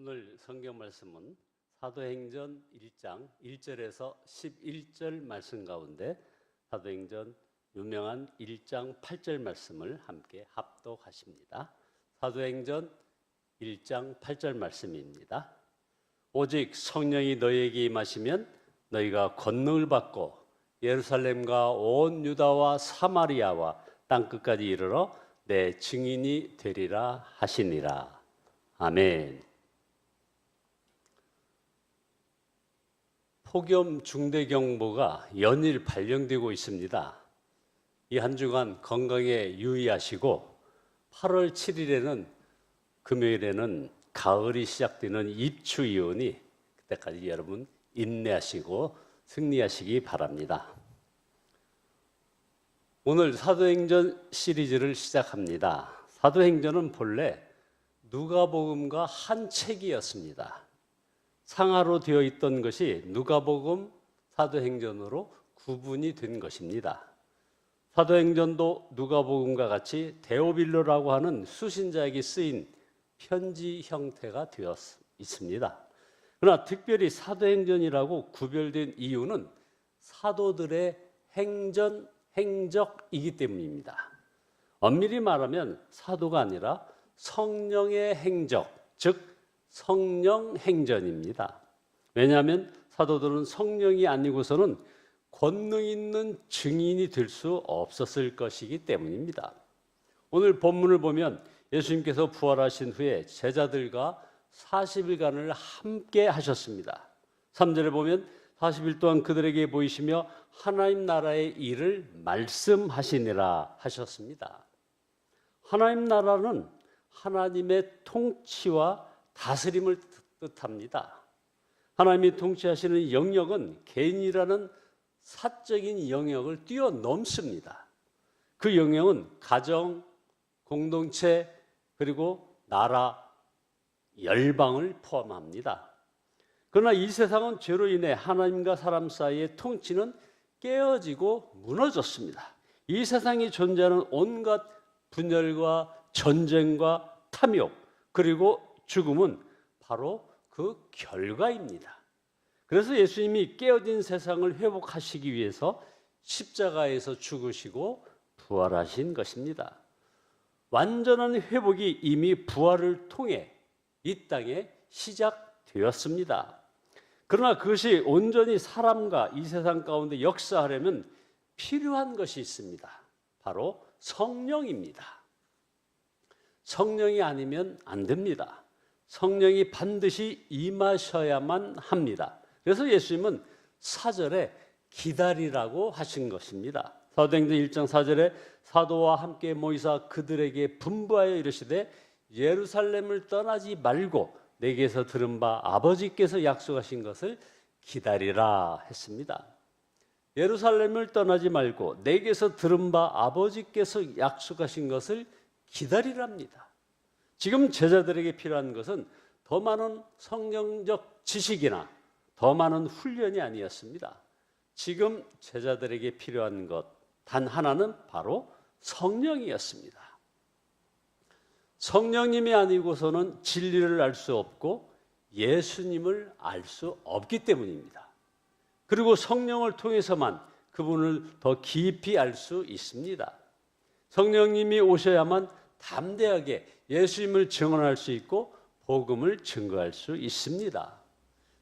오늘 성경 말씀은 사도행전 1장 1절에서 11절 말씀 가운데 사도행전 유명한 1장 8절 말씀을 함께 합독하십니다. 사도행전 1장 8절 말씀입니다. 오직 성령이 너희에게 임하시면 너희가 권능을 받고 예루살렘과 온 유다와 사마리아와 땅끝까지 이르러 내 증인이 되리라 하시니라. 아멘. 폭염 중대경보가 연일 발령되고 있습니다. 이 한 주간 건강에 유의하시고 8월 7일에는 금요일에는 가을이 시작되는 입추이오니 그때까지 여러분 인내하시고 승리하시기 바랍니다. 오늘 사도행전 시리즈를 시작합니다. 사도행전은 본래 누가복음과 한 책이었습니다. 상하로 되어 있던 것이 누가복음, 사도행전으로 구분이 된 것입니다. 사도행전도 누가복음과 같이 데오빌로라고 하는 수신자에게 쓰인 편지 형태가 되어 있습니다. 그러나 특별히 사도행전이라고 구별된 이유는 사도들의 행적이기 때문입니다. 엄밀히 말하면 사도가 아니라 성령의 행적, 즉 성령 행전입니다. 왜냐하면 사도들은 성령이 아니고서는 권능 있는 증인이 될 수 없었을 것이기 때문입니다. 오늘 본문을 보면 예수님께서 부활하신 후에 제자들과 40일간을 함께 하셨습니다. 3절에 보면 40일 동안 그들에게 보이시며 하나님 나라의 일을 말씀하시니라 하셨습니다. 하나님 나라는 하나님의 통치와 다스림을 뜻합니다. 하나님이 통치하시는 영역은 개인이라는 사적인 영역을 뛰어넘습니다. 그 영역은 가정, 공동체, 그리고 나라, 열방을 포함합니다. 그러나 이 세상은 죄로 인해 하나님과 사람 사이의 통치는 깨어지고 무너졌습니다. 이 세상에 존재하는 온갖 분열과 전쟁과 탐욕, 그리고 죽음은 바로 그 결과입니다. 그래서 예수님이 깨어진 세상을 회복하시기 위해서 십자가에서 죽으시고 부활하신 것입니다. 완전한 회복이 이미 부활을 통해 이 땅에 시작되었습니다. 그러나 그것이 온전히 사람과 이 세상 가운데 역사하려면 필요한 것이 있습니다. 바로 성령입니다. 성령이 아니면 안 됩니다. 성령이 반드시 임하셔야만 합니다. 그래서 예수님은 4절에 기다리라고 하신 것입니다. 사도행전 1장 4절에 사도와 함께 모이사 그들에게 분부하여 이르시되 예루살렘을 떠나지 말고 내게서 들은 바 아버지께서 약속하신 것을 기다리라 했습니다. 예루살렘을 떠나지 말고 내게서 들은 바 아버지께서 약속하신 것을 기다리랍니다. 지금 제자들에게 필요한 것은 더 많은 성경적 지식이나 더 많은 훈련이 아니었습니다. 지금 제자들에게 필요한 것 단 하나는 바로 성령이었습니다. 성령님이 아니고서는 진리를 알 수 없고 예수님을 알 수 없기 때문입니다. 그리고 성령을 통해서만 그분을 더 깊이 알 수 있습니다. 성령님이 오셔야만 담대하게 예수님을 증언할 수 있고 복음을 증거할 수 있습니다.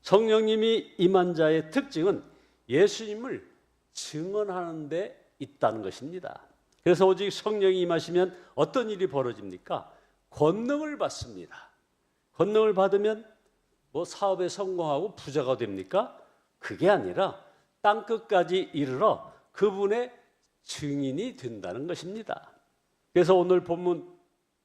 성령님이 임한 자의 특징은 예수님을 증언하는 데 있다는 것입니다. 그래서 오직 성령이 임하시면 어떤 일이 벌어집니까? 권능을 받습니다. 권능을 받으면 뭐 사업에 성공하고 부자가 됩니까? 그게 아니라 땅끝까지 이르러 그분의 증인이 된다는 것입니다. 그래서 오늘 본문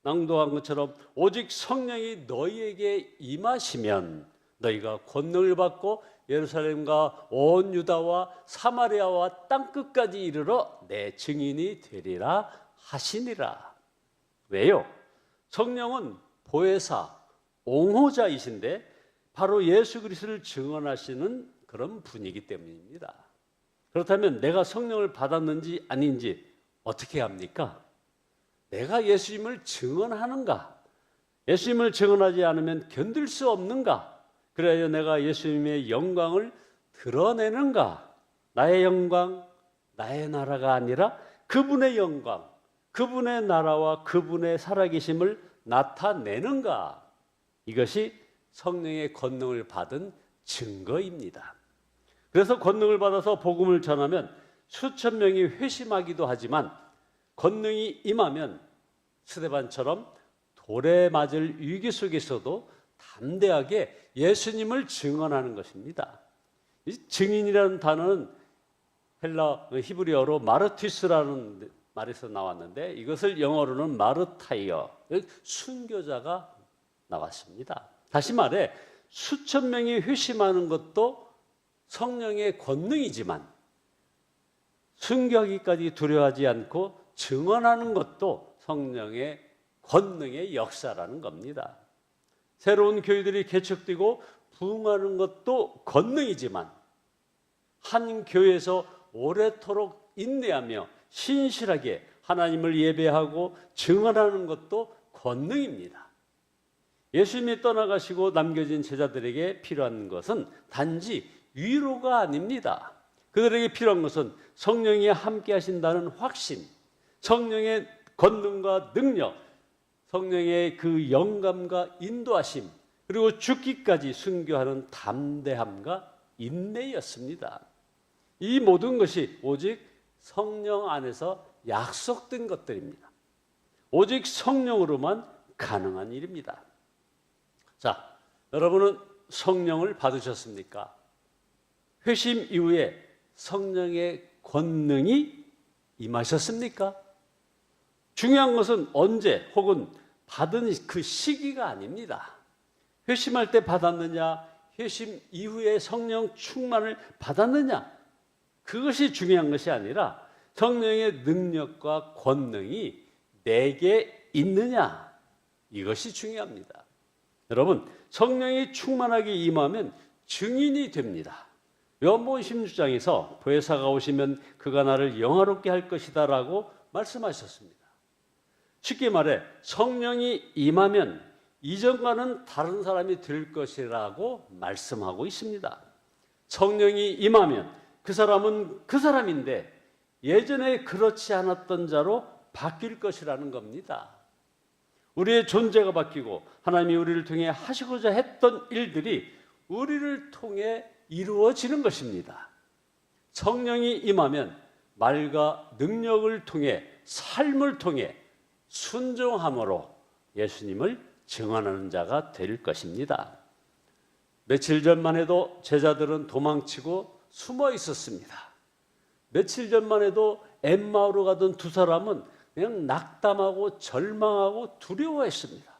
낭독한 것처럼 오직 성령이 너희에게 임하시면 너희가 권능을 받고 예루살렘과 온 유다와 사마리아와 땅끝까지 이르러 내 증인이 되리라 하시니라. 왜요? 성령은 보혜사, 옹호자이신데 바로 예수 그리스도를 증언하시는 그런 분이기 때문입니다. 그렇다면 내가 성령을 받았는지 아닌지 어떻게 합니까? 내가 예수님을 증언하는가? 예수님을 증언하지 않으면 견딜 수 없는가? 그래야 내가 예수님의 영광을 드러내는가? 나의 영광, 나의 나라가 아니라 그분의 영광, 그분의 나라와 그분의 살아계심을 나타내는가? 이것이 성령의 권능을 받은 증거입니다. 그래서 권능을 받아서 복음을 전하면 수천 명이 회심하기도 하지만 권능이 임하면 스데반처럼 돌에 맞을 위기 속에서도 담대하게 예수님을 증언하는 것입니다. 이 증인이라는 단어는 헬라 히브리어로 마르티스라는 말에서 나왔는데 이것을 영어로는 마르타이어, 순교자가 나왔습니다. 다시 말해 수천 명이 회심하는 것도 성령의 권능이지만 순교하기까지 두려워하지 않고 증언하는 것도 성령의 권능의 역사라는 겁니다. 새로운 교회들이 개척되고 부흥하는 것도 권능이지만 한 교회에서 오래도록 인내하며 신실하게 하나님을 예배하고 증언하는 것도 권능입니다. 예수님이 떠나가시고 남겨진 제자들에게 필요한 것은 단지 위로가 아닙니다. 그들에게 필요한 것은 성령이 함께 하신다는 확신, 성령의 권능과 능력, 성령의 그 영감과 인도하심, 그리고 죽기까지 순교하는 담대함과 인내였습니다. 이 모든 것이 오직 성령 안에서 약속된 것들입니다. 오직 성령으로만 가능한 일입니다. 자, 여러분은 성령을 받으셨습니까? 회심 이후에 성령의 권능이 임하셨습니까? 중요한 것은 언제 혹은 받은 그 시기가 아닙니다. 회심할 때 받았느냐, 회심 이후에 성령 충만을 받았느냐, 그것이 중요한 것이 아니라 성령의 능력과 권능이 내게 있느냐, 이것이 중요합니다. 여러분, 성령이 충만하게 임하면 증인이 됩니다. 요한복음 16장에서 보혜사가 오시면 그가 나를 영화롭게 할 것이다 라고 말씀하셨습니다. 쉽게 말해 성령이 임하면 이전과는 다른 사람이 될 것이라고 말씀하고 있습니다. 성령이 임하면 그 사람은 그 사람인데 예전에 그렇지 않았던 자로 바뀔 것이라는 겁니다. 우리의 존재가 바뀌고 하나님이 우리를 통해 하시고자 했던 일들이 우리를 통해 이루어지는 것입니다. 성령이 임하면 말과 능력을 통해 삶을 통해 순종함으로 예수님을 증언하는 자가 될 것입니다. 며칠 전만 해도 제자들은 도망치고 숨어 있었습니다. 며칠 전만 해도 엠마오로 가던 두 사람은 그냥 낙담하고 절망하고 두려워했습니다.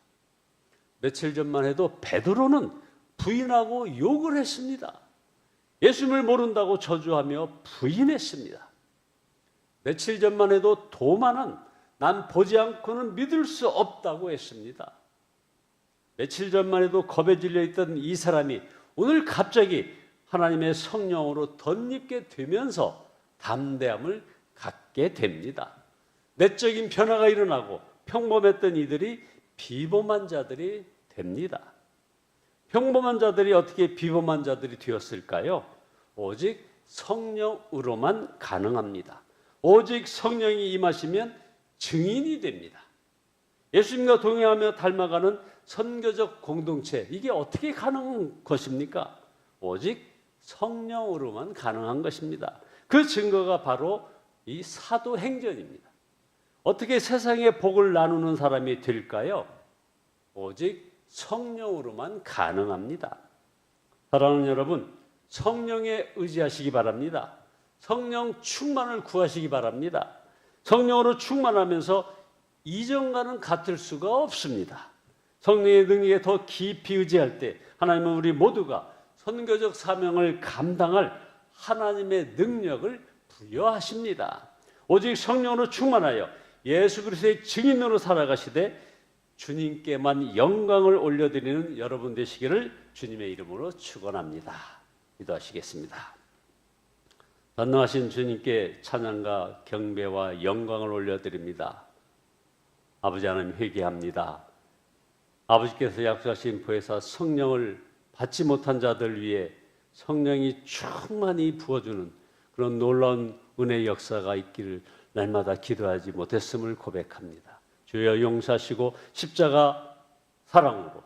며칠 전만 해도 베드로는 부인하고 욕을 했습니다. 예수님을 모른다고 저주하며 부인했습니다. 며칠 전만 해도 도마는 난 보지 않고는 믿을 수 없다고 했습니다. 며칠 전만 해도 겁에 질려 있던 이 사람이 오늘 갑자기 하나님의 성령으로 덧입게 되면서 담대함을 갖게 됩니다. 내적인 변화가 일어나고 평범했던 이들이 비범한 자들이 됩니다. 평범한 자들이 어떻게 비범한 자들이 되었을까요? 오직 성령으로만 가능합니다. 오직 성령이 임하시면 증인이 됩니다. 예수님과 동행하며 닮아가는 선교적 공동체, 이게 어떻게 가능한 것입니까? 오직 성령으로만 가능한 것입니다. 그 증거가 바로 이 사도행전입니다. 어떻게 세상에 복을 나누는 사람이 될까요? 오직 성령으로만 가능합니다. 사랑하는 여러분, 성령에 의지하시기 바랍니다. 성령 충만을 구하시기 바랍니다. 성령으로 충만하면서 이전과는 같을 수가 없습니다. 성령의 능력에 더 깊이 의지할 때 하나님은 우리 모두가 선교적 사명을 감당할 하나님의 능력을 부여하십니다. 오직 성령으로 충만하여 예수 그리스도의 증인으로 살아가시되 주님께만 영광을 올려드리는 여러분 되시기를 주님의 이름으로 축원합니다. 기도하시겠습니다. 전능하신 주님께 찬양과 경배와 영광을 올려드립니다. 아버지 하나님 회개합니다. 아버지께서 약속하신 보혜사 성령을 받지 못한 자들 위해 성령이 충만히 부어주는 그런 놀라운 은혜의 역사가 있기를 날마다 기도하지 못했음을 고백합니다. 주여 용서하시고 십자가 사랑으로,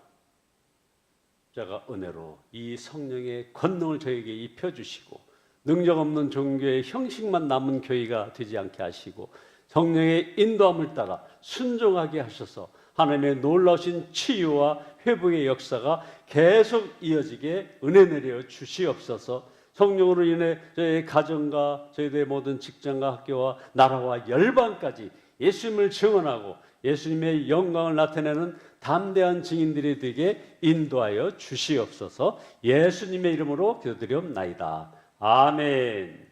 십자가 은혜로 이 성령의 권능을 저에게 입혀주시고 능력 없는 종교의 형식만 남은 교회가 되지 않게 하시고 성령의 인도함을 따라 순종하게 하셔서 하나님의 놀라우신 치유와 회복의 역사가 계속 이어지게 은혜 내려 주시옵소서. 성령으로 인해 저희의 가정과 저희들의 모든 직장과 학교와 나라와 열방까지 예수님을 증언하고 예수님의 영광을 나타내는 담대한 증인들이 되게 인도하여 주시옵소서. 예수님의 이름으로 기도드리옵나이다. 아멘.